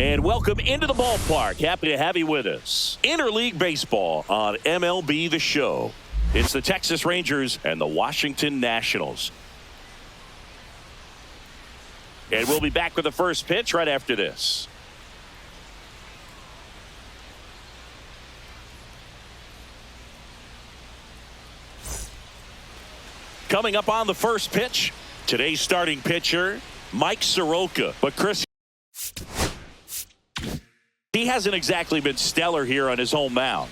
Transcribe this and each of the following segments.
And welcome into the ballpark. Happy to have you with us. Interleague Baseball on MLB The Show. It's the Texas Rangers and the Washington Nationals. And we'll be back with the first pitch right after this. Coming up on the first pitch, today's starting pitcher, Mike Soroka. But Chris, he hasn't exactly been stellar here on his home mound.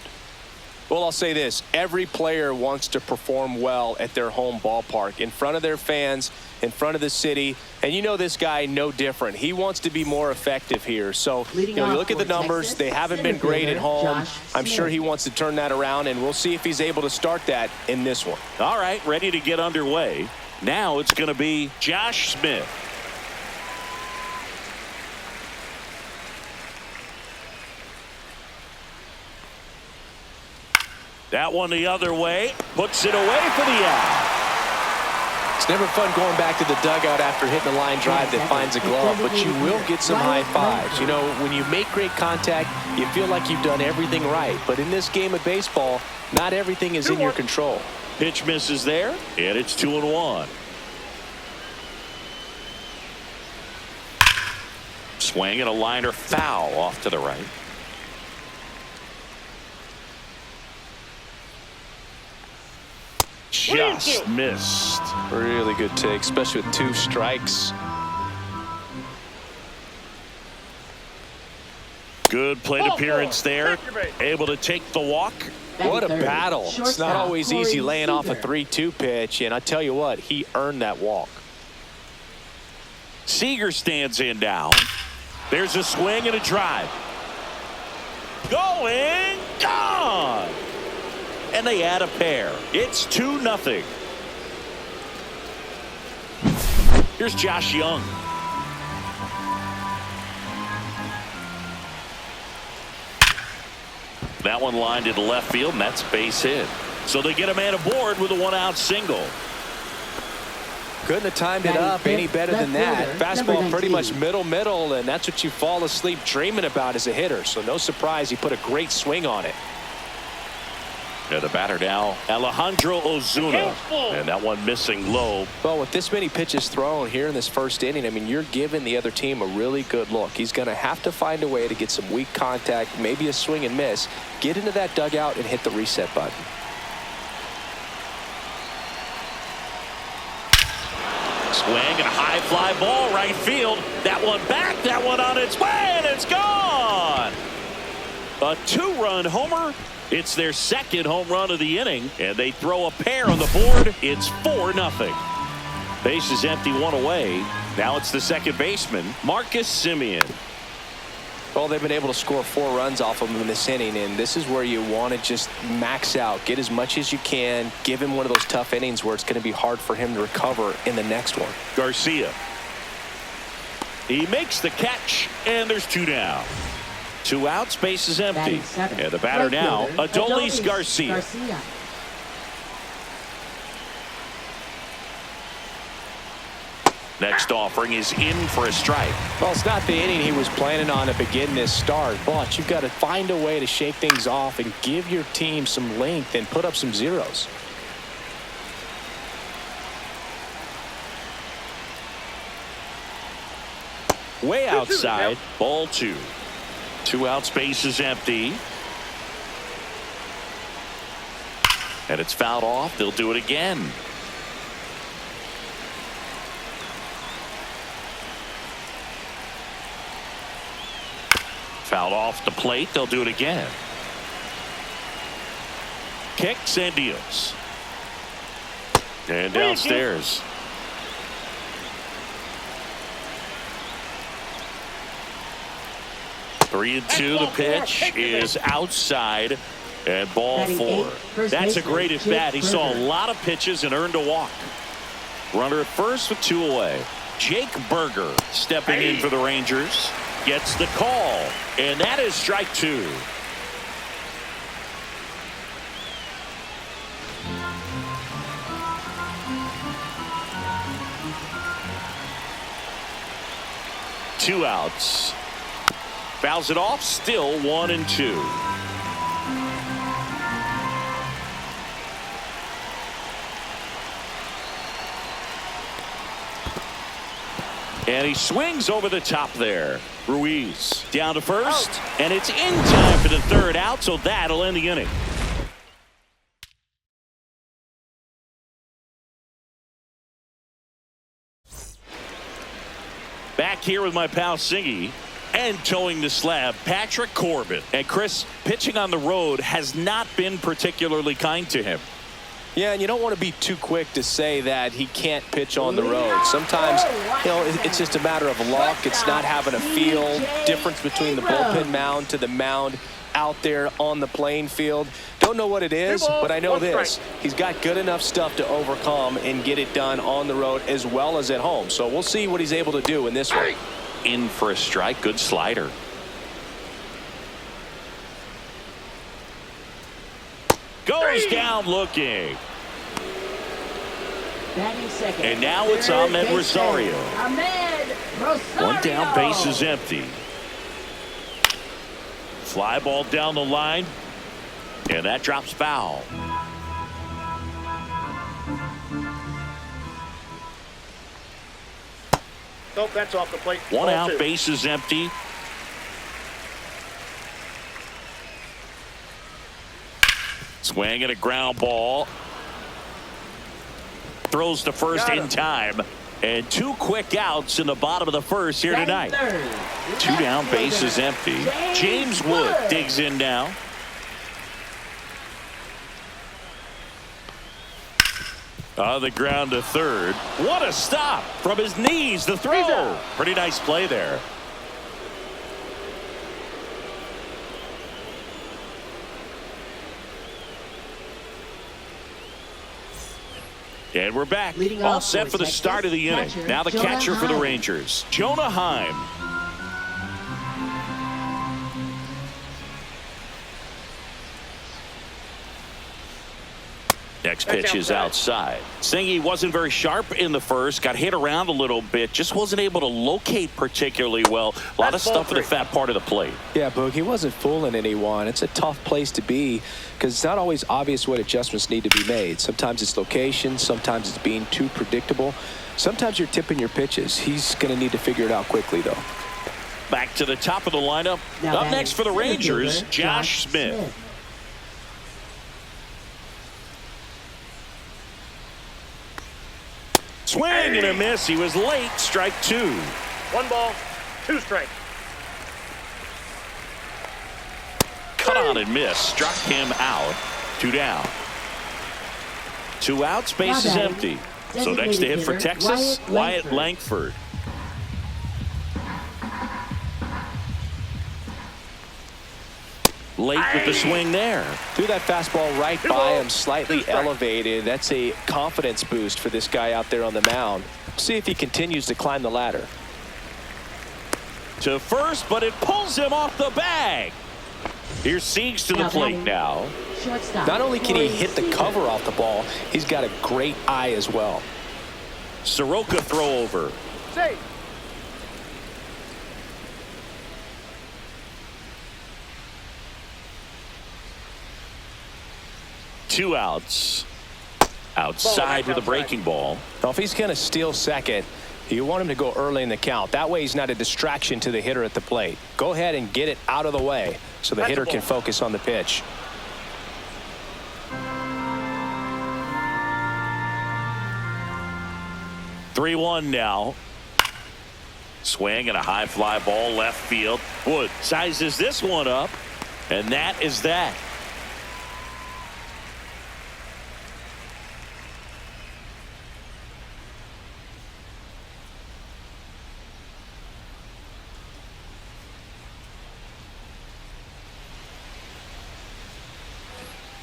Well, I'll say this. Every player wants to perform well at their home ballpark, in front of their fans, in front of the city. And you know this guy no different. He wants to be more effective here. So, you look at the numbers. They haven't been great at home. I'm sure he wants to turn that around, and we'll see if he's able to start that in this one. All right, ready to get underway. Now it's going to be Josh Smith. That one the other way, puts it away for the out. It's never fun going back to the dugout after hitting a line drive that finds a glove, but you will get some high fives. You know, when you make great contact, you feel like you've done everything right. But in this game of baseball, not everything is in your control. Pitch misses there, and it's 2-1. Swing and a liner foul off to the right. Just missed. Really good take, especially with 2 strikes. Good plate appearance there. Able to take the walk. What a battle. It's not always easy laying off a 3-2 pitch, and I tell you what, he earned that walk. Seager stands in now. There's a swing and a drive. Going, gone. And they add a pair. It's 2-0. Here's Josh Young. That one lined into left field, and that's base hit. So they get a man aboard with a 1-out single. Couldn't have timed it up any better than that. Fastball pretty much middle, and that's what you fall asleep dreaming about as a hitter. So no surprise he put a great swing on it. Yeah, the batter now, Alejandro Ozuna. And that one missing low. Well, with this many pitches thrown here in this first inning, I mean, you're giving the other team a really good look. He's going to have to find a way to get some weak contact, maybe a swing and miss, get into that dugout and hit the reset button. Swing and a high fly ball right field. That one back, that one on its way, and it's gone. A 2-run homer. It's their second home run of the inning, and they throw a pair on the board. It's 4-0. Base is empty, 1 away. Now it's the second baseman, Marcus Semien. Well, they've been able to score 4 runs off of him in this inning, and this is where you want to just max out, get as much as you can, give him one of those tough innings where it's going to be hard for him to recover in the next one. Garcia. He makes the catch, and there's 2 down. 2 outs, base is empty. And the batter now, Adolis Garcia. Next offering is in for a strike. Well, it's not the inning he was planning on to begin this start, but you've got to find a way to shake things off and give your team some length and put up some zeros. Way outside, ball 2. 2 outs, base is empty. And it's fouled off. They'll do it again. Fouled off the plate. They'll do it again. Kicks and deals. And downstairs. Three and 2. The pitch is outside, and ball 4. That's a great at bat. He saw a lot of pitches and earned a walk. Runner at first with 2 away. Jake Berger stepping in for the Rangers. Gets the call, and that is strike 2. Two outs. Fouls it off. Still 1-2. And he swings over the top there. Ruiz down to first. And it's in time for the third out, so that'll end the inning. Back here with my pal Singy. And towing the slab, Patrick Corbin. And Chris, pitching on the road has not been particularly kind to him. Yeah, and you don't want to be too quick to say that he can't pitch on the road. Sometimes, you know, it's just a matter of luck. It's not having a feel. Difference between the bullpen mound to the mound out there on the playing field. Don't know what it is, but I know this. He's got good enough stuff to overcome and get it done on the road as well as at home. So we'll see what he's able to do in this one. In for a strike. Good slider. Goes down looking. And now it's Ahmed Rosario. One down, base is empty. Fly ball down the line. And that drops foul. Nope, that's off the plate. One out, base is empty. Swing and a ground ball. Throws to first in time. And two quick outs in the bottom of the first here tonight. Two down, base is empty. James Wood digs in now. On the ground to third. What a stop from his knees. The throw. Pretty nice play there. And we're back. All set for the start of the inning. Now the catcher for the Rangers, Jonah Heim. Next pitch is outside. Singy wasn't very sharp in the first. Got hit around a little bit. Just wasn't able to locate particularly well. A lot of stuff in the fat part of the plate. Yeah, Boog, he wasn't fooling anyone. It's a tough place to be because it's not always obvious what adjustments need to be made. Sometimes it's location. Sometimes it's being too predictable. Sometimes you're tipping your pitches. He's going to need to figure it out quickly, though. Back to the top of the lineup. Up next for the Rangers, Josh Smith. Swing and a miss. He was late. Strike two. 1 ball, 2 strikes. Cut on and miss. Struck him out. 2 down. 2 outs. Base is empty. So next to hit for Texas, Wyatt Langford. Late with the swing there. Threw that fastball right by him, slightly elevated. That's a confidence boost for this guy out there on the mound. See if he continues to climb the ladder. To first, but it pulls him off the bag. Here's Siegs to the plate now. Not only can he hit the cover off the ball, he's got a great eye as well. Soroka throw over. Save. Two outs. Outside with a breaking ball. Now, if he's going to steal second, you want him to go early in the count. That way he's not a distraction to the hitter at the plate. Go ahead and get it out of the way so the hitter can focus on the pitch. Three 3-1 now. Swing and a high fly ball left field. Wood sizes this one up, and that is that.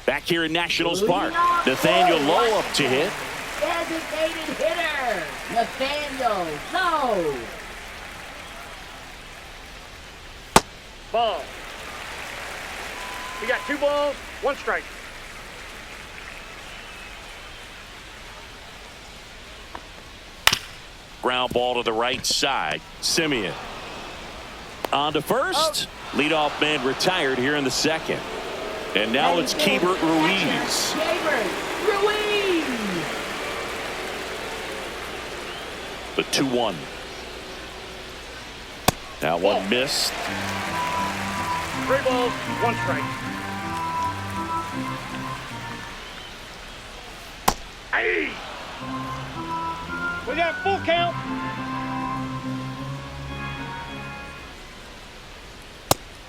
Back here in Nationals Park, Nathaniel Lowe up to hit. Designated hitter, Nathaniel Lowe. Ball. We got 2 balls, 1 strike. Ground ball to the right side. Simeon On to first. Leadoff man retired here in the second. And now it's Keibert Ruiz. Keibert Ruiz. The 2-1. That one missed. 3 balls, 1 strike. Hey! We got full count.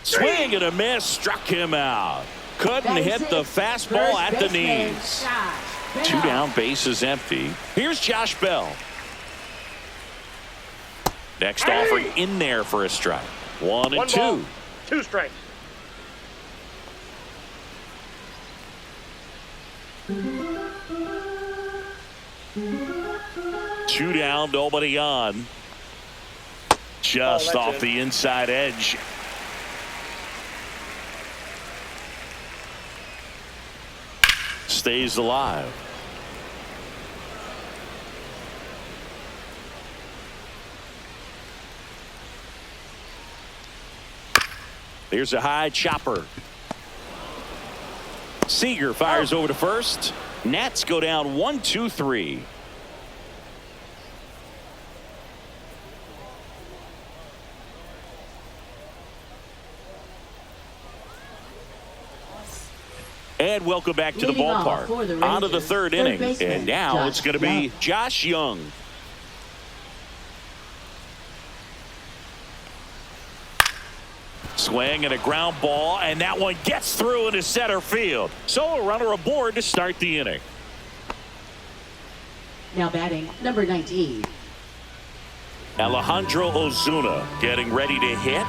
Swing and a miss, struck him out. Couldn't hit the fastball at the knees. 2 down, bases empty. Here's Josh Bell. Next offering in there for a strike. 1 and 2. Ball, 2 strikes. Two down, nobody on. Just off the inside edge. Stays alive. There's a high chopper. Seager fires over to first. Nats go down 1-2-3. And welcome back to the ballpark. On to the third inning. And now it's going to be Josh Young. Swing and a ground ball, and that one gets through into center field. So a runner aboard to start the inning. Now batting, number 19. Alejandro Ozuna getting ready to hit.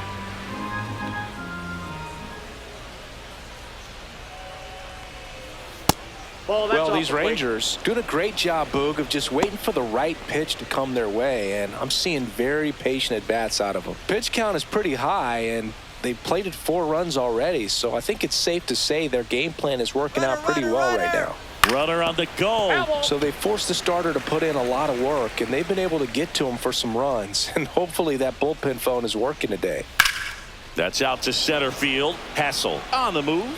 Well, these Rangers doing a great job, Boog, of just waiting for the right pitch to come their way, and I'm seeing very patient at-bats out of them. Pitch count is pretty high, and they've plated 4 runs already, so I think it's safe to say their game plan is working out pretty well right now. Runner on the go. So they forced the starter to put in a lot of work, and they've been able to get to him for some runs, and hopefully that bullpen phone is working today. That's out to center field. Hassel on the move.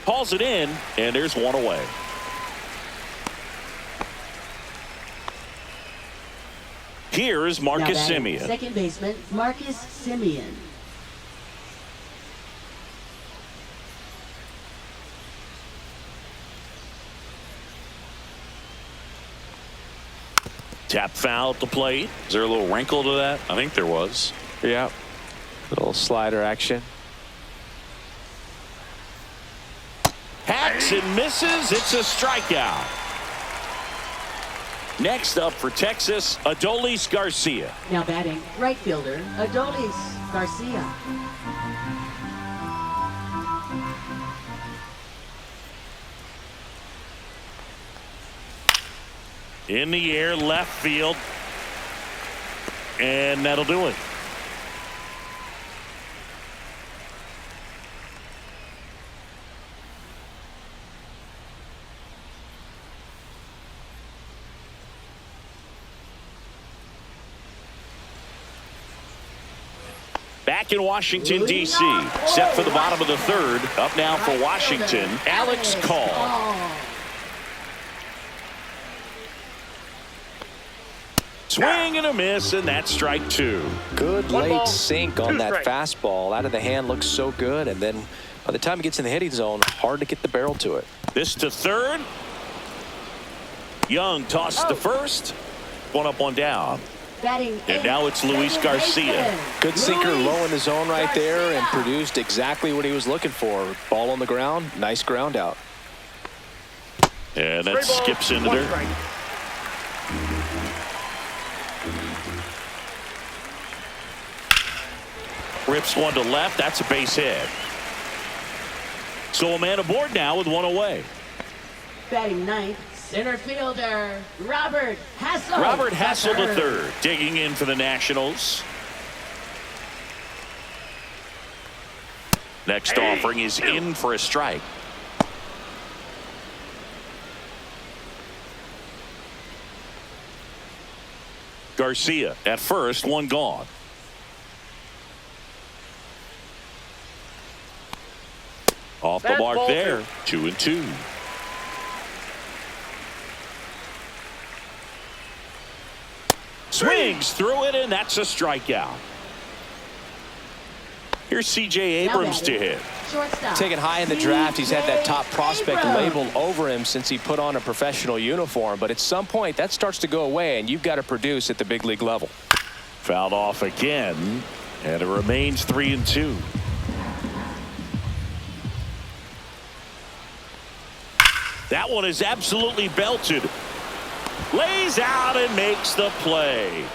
Hauls it in, and there's one away. Here is Marcus Semien. Second baseman, Marcus Semien. Tap foul at the plate. Is there a little wrinkle to that? I think there was. Yeah. Little slider action. Hacks and misses. It's a strikeout. Next up for Texas, Adolis Garcia. Now batting, right fielder, Adolis Garcia. In the air, left field. And that'll do it. Back in Washington, D.C. Set for the bottom of the third. Up now for Washington, Alex Call. Swing and a miss, and that's strike 2. Good late sink on that fastball. Out of the hand, looks so good, and then by the time it gets in the hitting zone, hard to get the barrel to it. This to third. Young tosses to first. One up, one down. And now it's Luis Garcia. Good sinker low in the zone right there and produced exactly what he was looking for. Ball on the ground, nice ground out. And that skips into dirt. Rips one to left. That's a base hit. So a man aboard now with one away. Batting ninth, center fielder, Robert Hassel. Robert Hassel the third, digging in for the Nationals. Next offering is in for a strike. Garcia at first, one gone. mark Ball there. 2-2. Swings through it, and that's a strikeout. Here's C.J. Abrams to hit. Shortstop. Taken high in the draft, he's had that top C.J. prospect Abrams. labeled over him since he put on a professional uniform. But at some point, that starts to go away, and you've got to produce at the big league level. Fouled off again, and it remains 3-2. That one is absolutely belted. Lays out and makes the play.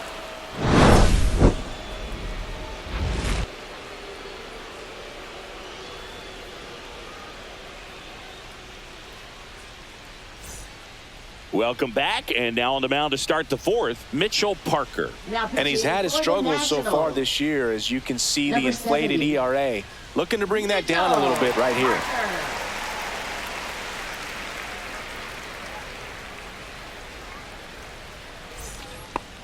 Welcome back, and now on the mound to start the fourth, Mitchell Parker. Now And he's had his pitching for the struggles so far Nationals. this year, as you can see the Number inflated 70. ERA. Looking to bring that down a little bit right here. Parker.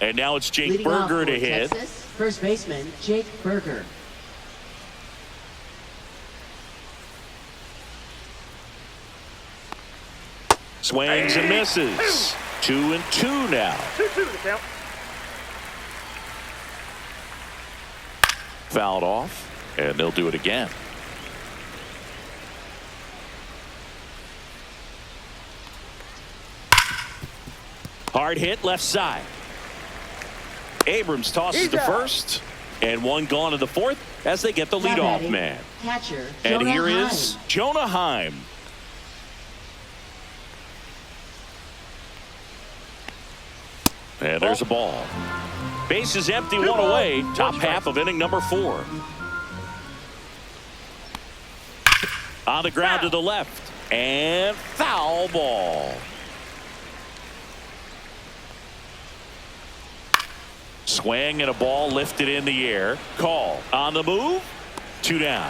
And now it's Jake Leading off Berger for to hit. Texas, first baseman Jake Berger. Swings and misses. 2-2 now. 2-2 the count. Fouled off, and they'll do it again. Hard hit left side. Abrams tosses He's to out. first, and one gone to the fourth as they get the Now leadoff batting, man. Catcher. And Jonah here is Heim. Jonah Heim. And there's a ball. Base is empty, one away. Top half of inning number 4. On the ground to the left. And foul ball. Swing and a ball lifted in the air. Call. On the move. 2 down.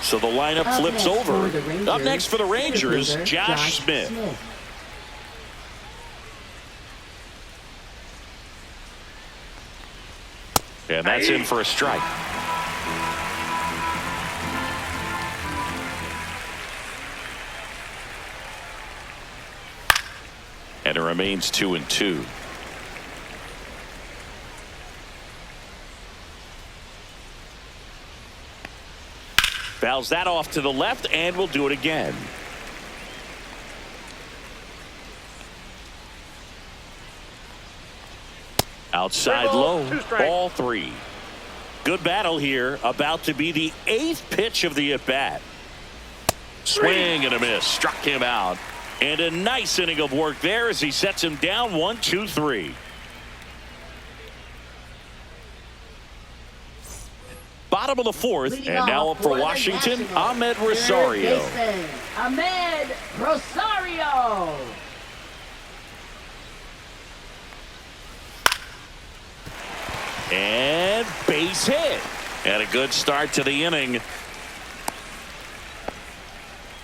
So the lineup Up flips next over. for the Rangers, Up next for the Rangers, center fielder Josh Smith. And that's in for a strike. And it remains 2-2. Fouls that off to the left, and we'll do it again. Outside 3 balls, low, 2 strikes. ball 3. Good battle here, about to be the 8th pitch of the at-bat. Swing and a miss, struck him out. And a nice inning of work there as he sets him down 1-2-3. Bottom of the 4th, Leading and now off up for the Washington, Nationals, Ahmed third Rosario. baseman, Ahmed Rosario. And base hit. And a good start to the inning.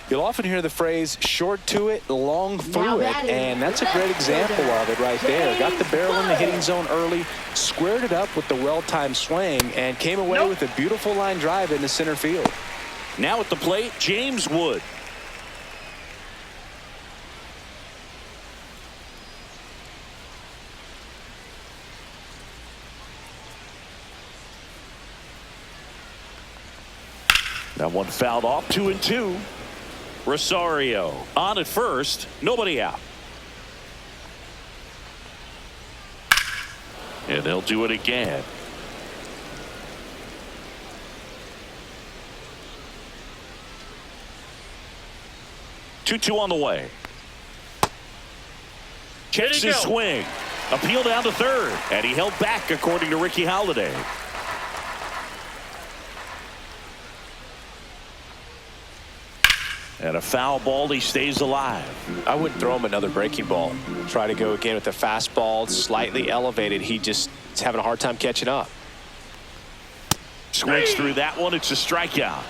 You'll often hear the phrase short to it, long Now through it, batting, and that's a left great example fielder, of it right there. Got the barrel in the hitting James zone early, squared it up with the well-timed swing, and came away with a beautiful line drive into center field. Now at the plate, James Wood. That one fouled off, 2-2. Rosario on at first, nobody out. And they'll do it again. Two on the way. Checks he his go. swing. Appeal down to third. And he held back, according to Ricky Halladay. And a foul ball, he stays alive. I wouldn't throw him another breaking ball. Try to go again with the fastball, slightly elevated. He just is having a hard time catching up. Swings through that one. It's a strikeout.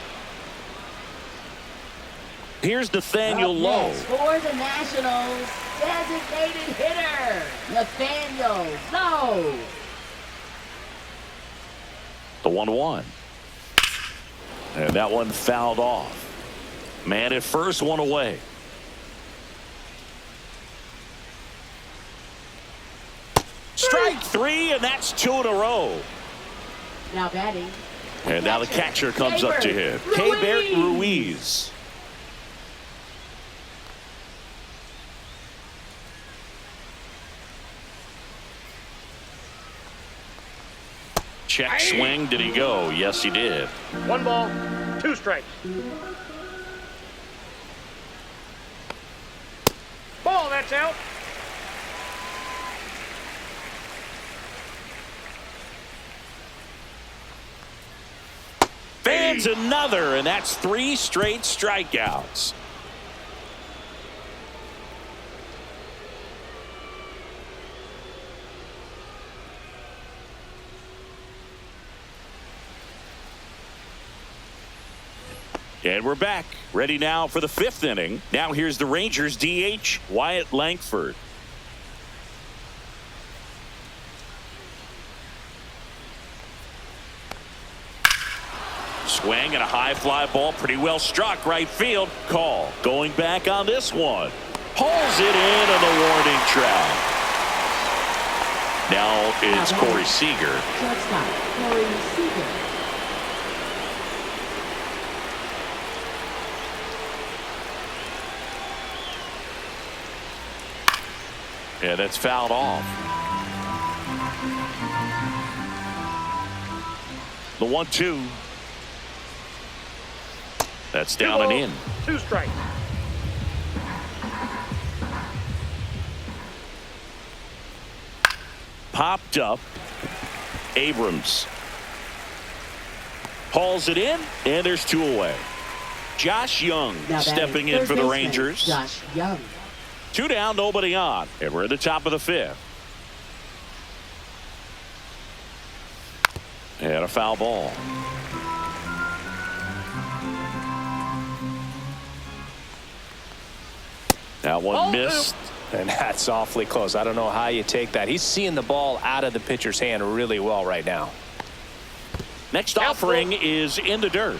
Here's Nathaniel Up Lowe. next for the Nationals, designated hitter Nathaniel Lowe. The 1-1. And that one fouled off. Man at first, one away. Strike three, and that's 2 in a row. Now batting. And now the catcher comes up to him. Keibert Ruiz. Check swing. Did he go? Yes, he did. 1 ball, 2 strikes. Ball, that's out. Fans another, and that's 3 straight strikeouts. And we're back, ready now for the 5th inning. Now here's the Rangers DH, Wyatt Langford. Swing and a high fly ball, pretty well struck, right field. Call, going back on this one. Pulls it in on the warning track. Now it's Corey Seager. Shortstop, Corey Seager. Yeah, that's fouled off. The 1-2. That's down and in. 2 strikes. Popped up. Abrams hauls it in, and there's 2 away. Josh Young stepping in for the Rangers. Josh Young. 2 down, nobody on, and we're at the top of the 5th. And a foul ball. That one missed. And that's awfully close. I don't know how you take that. He's seeing the ball out of the pitcher's hand really well right now. Next offering is in the dirt.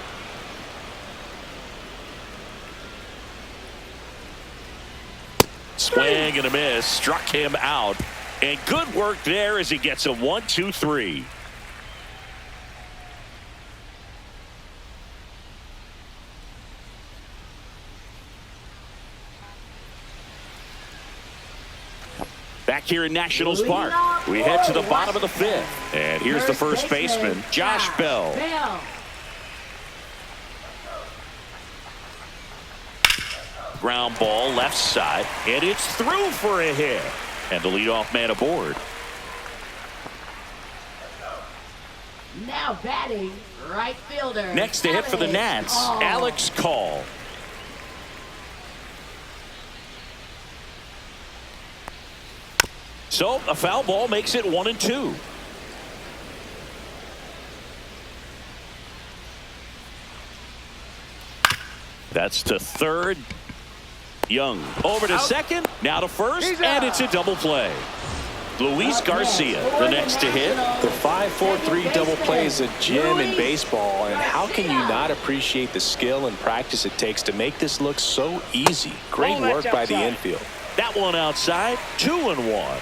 Swing and a miss. Struck him out. And good work there as he gets a 1-2-3. Back here in Nationals Park, we head to the bottom of the 5th. And here's the first baseman, Josh Bell. Ground ball left side, and it's through for a hit. And the leadoff man aboard. Now batting, right fielder. Next to hit for the Nats, Alex Call. So a foul ball makes it 1-2. That's to third. Young over to second, now to first, and it's a double play. Luis Garcia, the next to hit. The 5-4-3 double play is a gem in baseball, and how can you not appreciate the skill and practice it takes to make this look so easy? Great work by the infield. That one outside, 2-1.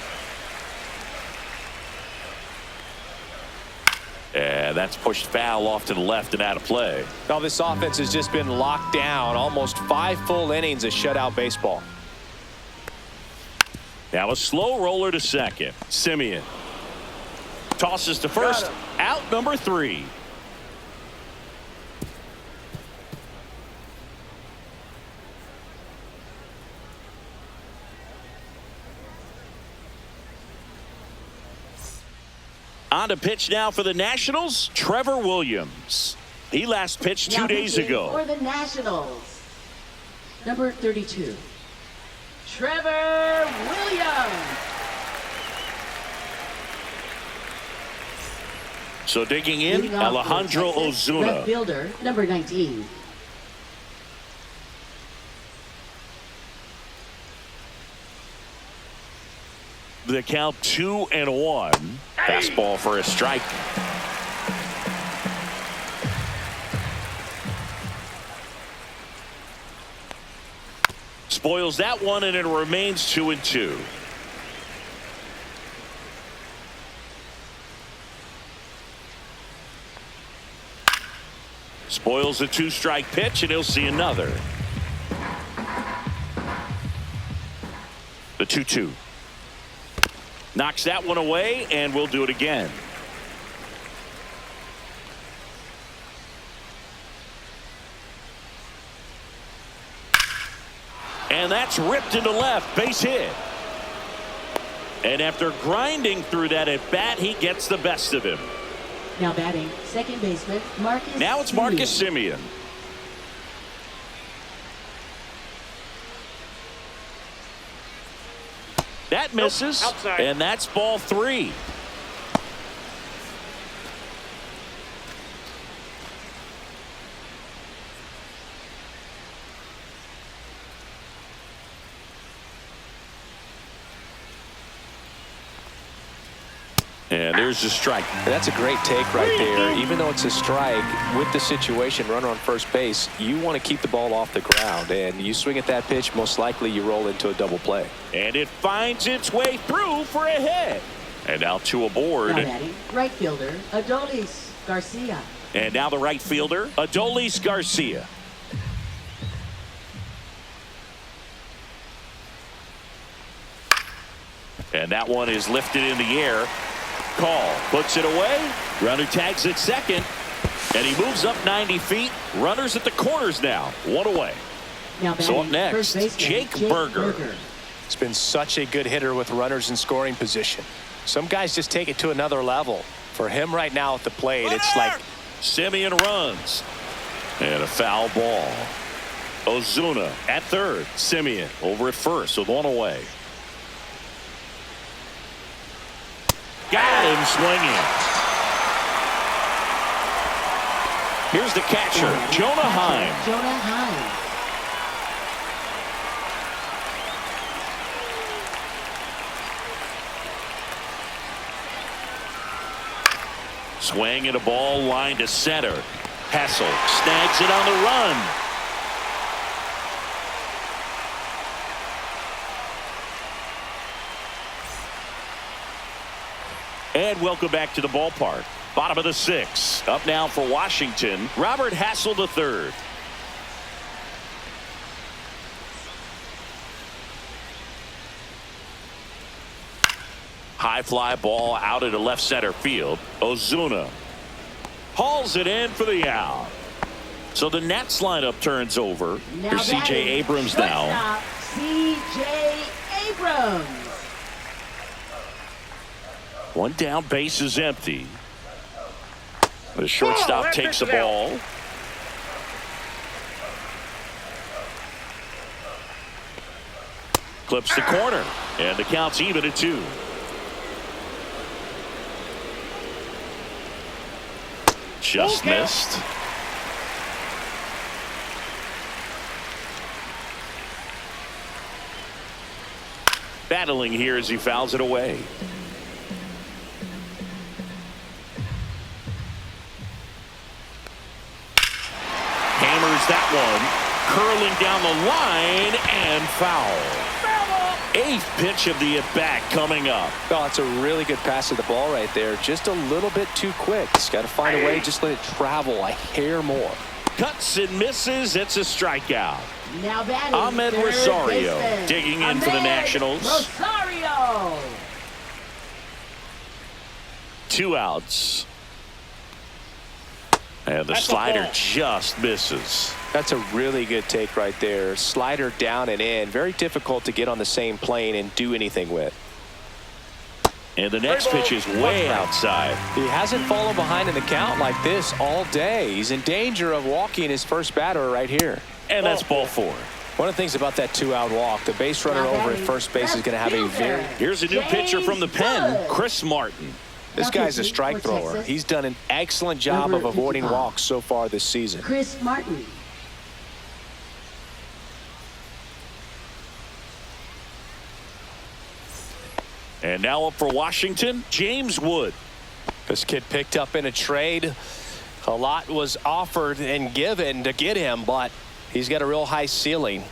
And that's pushed foul off to the left and out of play. Now this offense has just been locked down. Almost 5 full innings of shutout baseball. Now a slow roller to second. Simeon tosses to first. Out number 3. On to pitch now for the Nationals, Trevor Williams. He last pitched 2 days ago. For the Nationals, number 32, Trevor Williams. So digging in, Alejandro Ozuna. Left fielder, number 19. The count 2-1. Fastball for a strike. Spoils that one, and it remains 2-2. Spoils a 2-strike pitch, and he'll see another. The 2-2. Knocks that one away, and we'll do it again. And that's ripped into left. Base hit. And after grinding through that at bat, he gets the best of him. Now batting, second baseman, Marcus. Now it's Marcus Semien. That misses, outside. and that's ball 3. And there's the strike. That's a great take right there. Even though it's a strike, with the situation, runner on first base, you want to keep the ball off the ground. And you swing at that pitch, most likely you roll into a double play. And it finds its way through for a hit. And now two aboard. Now batting, right fielder, Adolis Garcia. And now the right fielder, Adolis Garcia. And that one is lifted in the air. Call puts it away. Runner tags at second, and he moves up 90 feet. Runners at the corners now. One away. Now So up batting, next, first baseman, Jake Berger. It's been such a good hitter with runners in scoring position. Some guys just take it to another level. For him right now at the plate, it's like Semien runs. And a foul ball. Ozuna at third. Semien over at first with one away. Got him swinging. Here's the catcher, Jonah Heim. Jonah Heim. Swing and a ball line to center. Hassel snags it on the run. And welcome back to the ballpark. Bottom of the 6th. Up now for Washington, Robert Hassel III. High fly ball out into left center field. Ozuna hauls it in for the out. So the Nats lineup turns over. Now Here's C.J. batting, Abrams now. shortstop, C.J. Abrams. One down, base is empty. The shortstop that takes the pitch is out. ball. Clips the corner, and the count's even at 2. Just missed. Battling here as he fouls it away. Hammers that one, curling down the line, and foul. 8th pitch of the at-bat coming up. Oh, it's a really good pass of the ball right there. Just a little bit too quick. It's got to find a way. Just let it travel a hair more. Cuts and misses. It's a strikeout. Now batting, Ahmed third Rosario baseman, digging in for the Ahmed Nationals. Rosario. 2 outs. And the That's a slider ball. just misses. That's a really good take right there. Slider down and in. Very difficult to get on the same plane and do anything with. And the next pitch is way outside. He hasn't fallen behind in the count like this all day. He's in danger of walking his first batter right here. And that's ball 4. One of the things about that 2-out walk, the base runner over at first base is going to have a very... Here's a new pitcher from the pen, James Chris Martin. This guy's a Now strike pitching for thrower. Texas. He's done an excellent job Number of avoiding 55. walks so far this season. Chris Martin. And now up for Washington, James Wood. This kid picked up in a trade. A lot was offered and given to get him, but he's got a real high ceiling.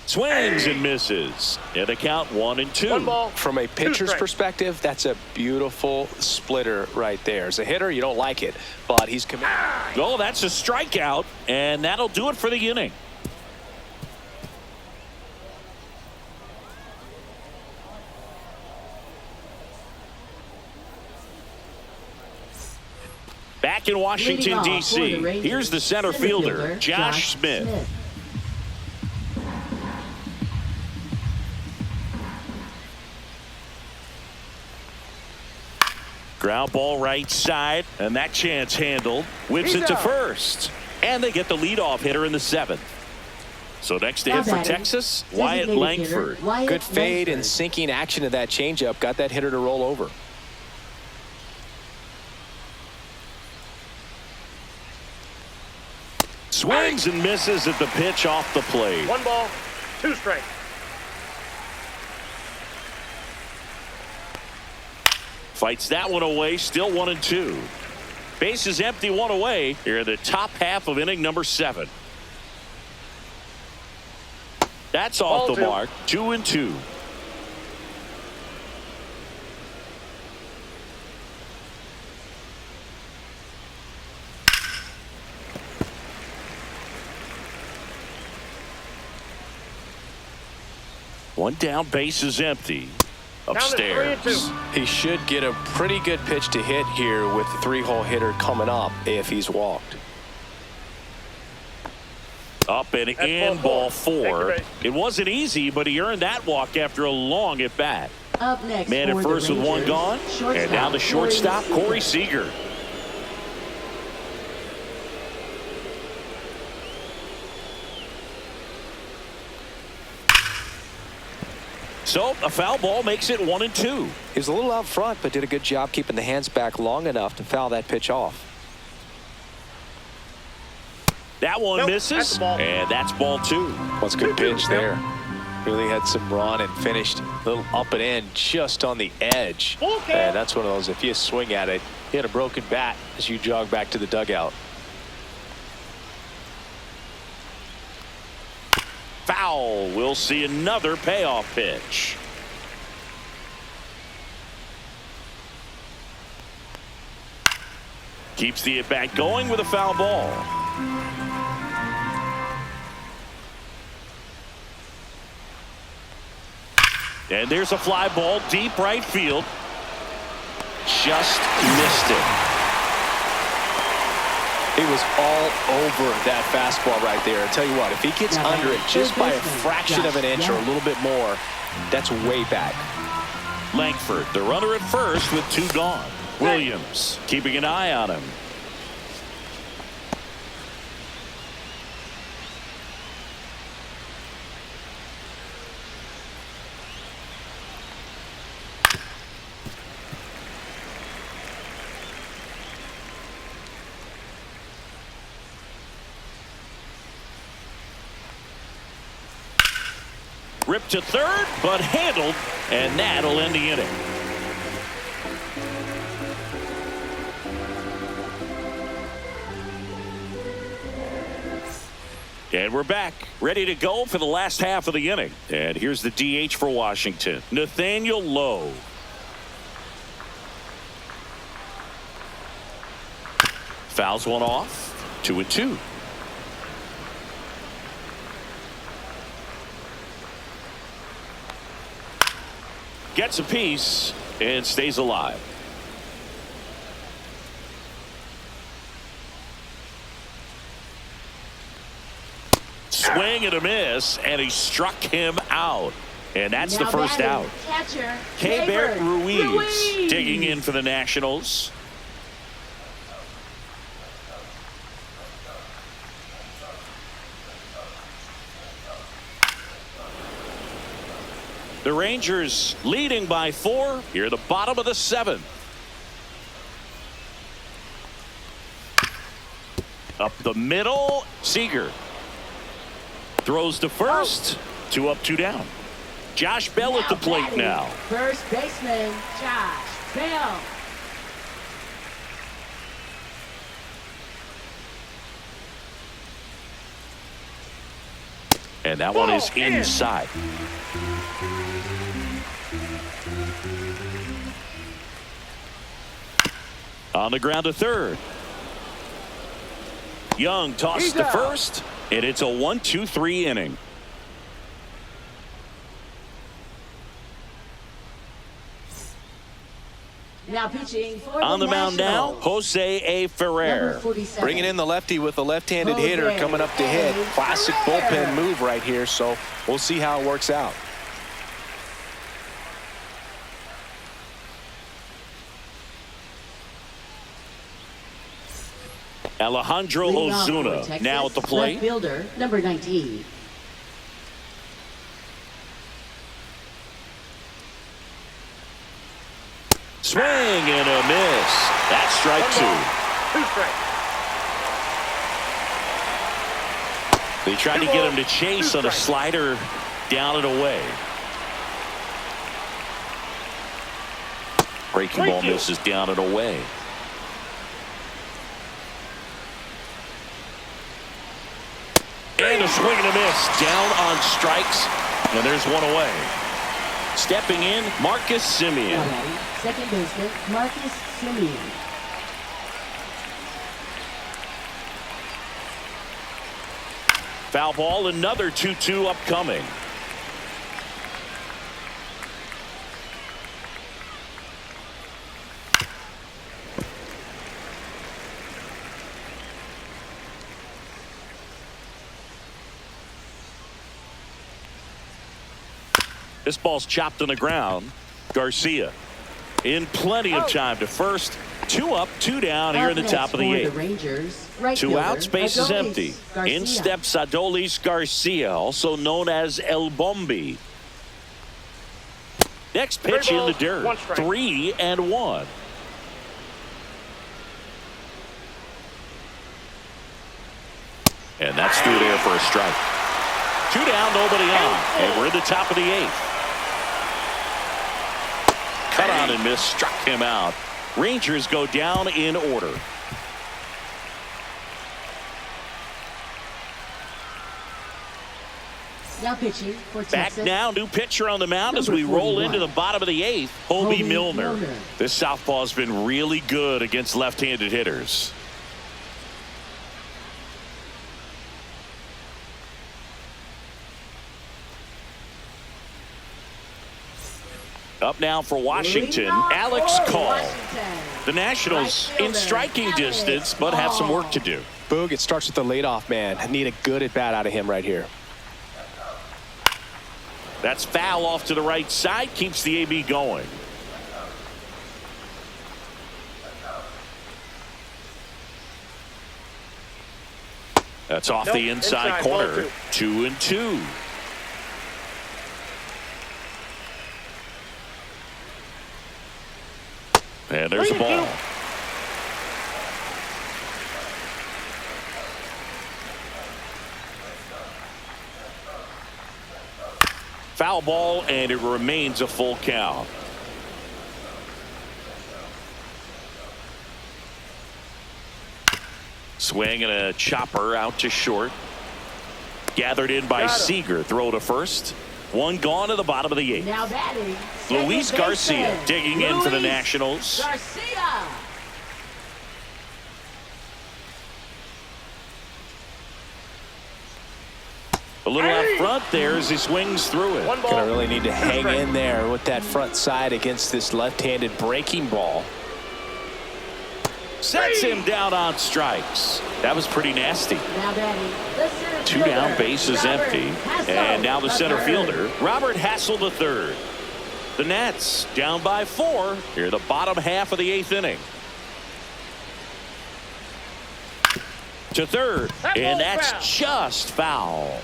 Swings and misses. And the count 1-2. 1 ball. From a pitcher's perspective, that's a beautiful splitter right there. As a hitter, you don't like it, but he's committed. Oh, that's a strikeout, and that'll do it for the inning. Back in Washington, D.C., here's the center fielder, Josh Smith. Ground ball right side, and that chance handled. Whips it to first, and they get the leadoff hitter in the 7th. So next to hit for Texas, Wyatt Langford. Good fade and sinking action of that changeup. Got that hitter to roll over. Swings and misses at the pitch off the plate. 1 ball, 2 strikes. Fights that one away, still 1-2. Bases empty, 1 away. Here in the top half of inning number 7. That's off the mark. 2-2. One down, base is empty. Upstairs. He should get a pretty good pitch to hit here with the 3-hole hitter coming up if he's walked. Up and in, ball 4. It wasn't easy, but he earned that walk after a long at bat. Up next, man at first with 1 gone, and now the shortstop, Corey Seager. So a foul ball makes it 1-2. He was a little out front, but did a good job keeping the hands back long enough to foul that pitch off. That one misses, and that's ball 2. What's a good pitch there. Really had some run and finished a little up and in just on the edge. And that's one of those, if you swing at it, you hit a broken bat as you jog back to the dugout. Foul. We'll see another payoff pitch. Keeps the at-bat going with a foul ball. And there's a fly ball deep right field. Just missed it. He was all over that fastball right there. I tell you what, if he gets under it just by a fraction of an inch or a little bit more, that's way back. Langford, the runner at first with 2 gone. Williams keeping an eye on him. Ripped to third, but handled, and that'll end the inning. And we're back, ready to go for the last half of the inning. And here's the DH for Washington, Nathaniel Lowe. Fouls one off, 2-2. Gets a piece and stays alive. Swing and a miss, and he struck him out. And that's the first out. Catcher, Keibert Ruiz digging in for the Nationals. The Rangers leading by 4 here at the bottom of the 7th. Up the middle, Seager throws to first. 2 up, 2 down. Josh Bell at the plate now. First baseman Josh Bell. And that one is inside. On the ground to third. Young tosses to first, and it's a 1-2-3 inning. Now pitching for on the mound now, Jose A. Ferrer. Bringing in the lefty with a left-handed hitter coming up to hit. Classic bullpen move right here, so we'll see how it works out. Alejandro Ozuna now at the plate. Left fielder, number 19. Swing and a miss. That's strike two. 2 strikes. They tried to get him to chase on a slider down and away. Breaking ball misses down and away. And a swing and a miss down on strikes. And there's one away. Stepping in, Marcus Semien. Second baseman, Marcus Semien. Foul ball, another 2-2 upcoming. This ball's chopped on the ground. Garcia in plenty of time to first. 2 up, 2 down here in the top of the 8th. 2 outs, base is empty. In steps Adolis Garcia, also known as El Bombi. Next pitch in the dirt. 3-1. And that's through there for a strike. 2 down, nobody on. And we're in the top of the 8th. Cut on and miss, struck him out. Rangers go down in order. Now pitching for Back now, new pitcher on the mound as we roll into the bottom of the 8th. Hobie Milner. This southpaw's been really good against left-handed hitters. Up now for Washington, Alex Call. The Nationals in striking distance, but have some work to do. Boog, it starts with the leadoff man. I need a good at-bat out of him right here. That's foul off to the right side, keeps the AB going. That's off the inside corner. 2-2. And there's the ball. Foul ball, and it remains a full count. Swing and a chopper out to short. Gathered in by Seager. Throw to first. 1 gone to the bottom of the 8th. Now batting, Luis Garcia digging in for the Nationals. Garcia. A little out front there as he swings through it. Gonna really need to hang in there with that front side against this left-handed breaking ball. Sets him down on strikes. That was pretty nasty. Now batting, the center 2 fielder, down, base is Robert empty. Hassel, And now the center third. fielder, Robert Hassel III. The Nats down by 4 here, the bottom half of the 8th inning. To third, and that's just foul.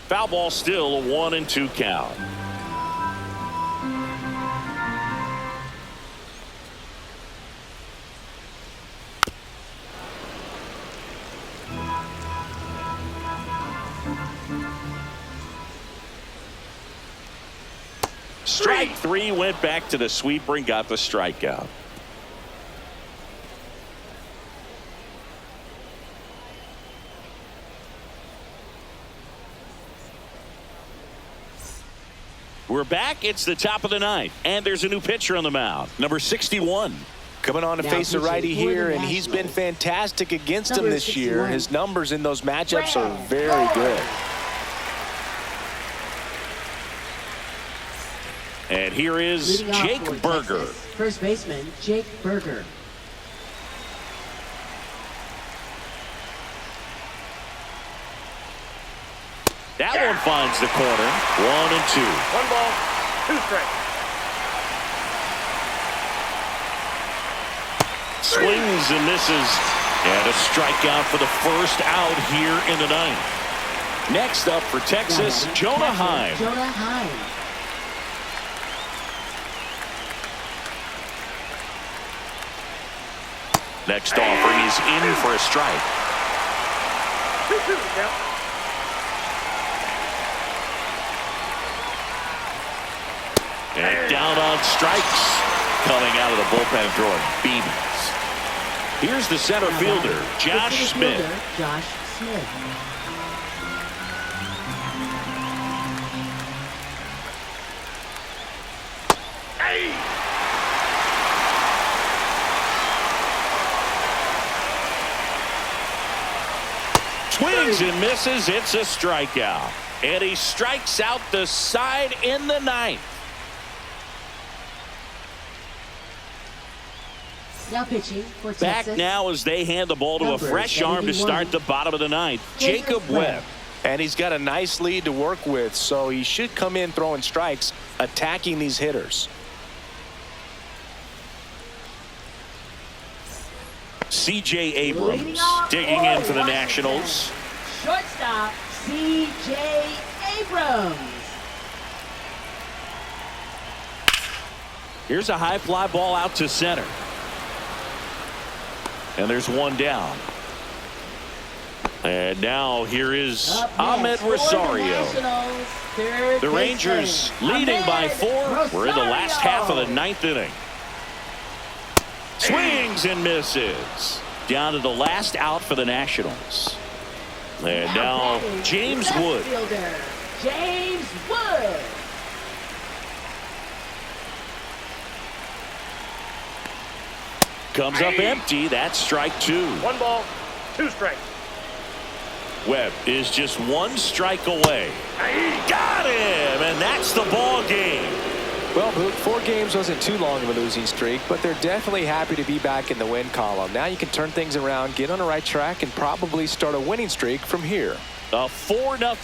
Foul ball, still a 1-2 count. Strike 3, went back to the sweeper and got the strikeout. We're back. It's the top of the ninth, and there's a new pitcher on the mound. Number 61. Coming on to face a righty here, and he's been fantastic against him this year. His numbers in those matchups are very good. And here is Jake Berger. First baseman, Jake Berger. That one finds the corner. 1-2. 1 ball, 2 strikes. Swings and misses. And a strikeout for the first out here in the ninth. Next up for Texas, Jonah Heim. Jonah Heim. Next offering is in for a strike. 2-2 count. And down on strikes. Coming out of the bullpen throwing beamers. Here's the center fielder, Josh Smith. Josh Smith. Hey! Swings and misses. It's a strikeout. And he strikes out the side in the ninth. Now pitching for Back Texas. now as they hand the ball to a Number fresh arm to 71. start the bottom of the ninth. Jacob Webb. And he's got a nice lead to work with, so he should come in throwing strikes, attacking these hitters. C.J. Abrams digging in for the Nationals. Shortstop, C.J. Abrams. Here's a high fly ball out to center. And there's one down. And now here is Ahmed Rosario. The Rangers leading by 4. We're in the last half of the ninth inning. Swings and misses. Down to the last out for the Nationals. And now James Wood. James Wood. Comes up empty. That's strike 2. 1 ball, 2 strikes. Webb is just 1 strike away. Got him, and that's the ball game. Well, Boot, 4 games wasn't too long of a losing streak, but they're definitely happy to be back in the win column. Now you can turn things around, get on the right track, and probably start a winning streak from here. A 4-0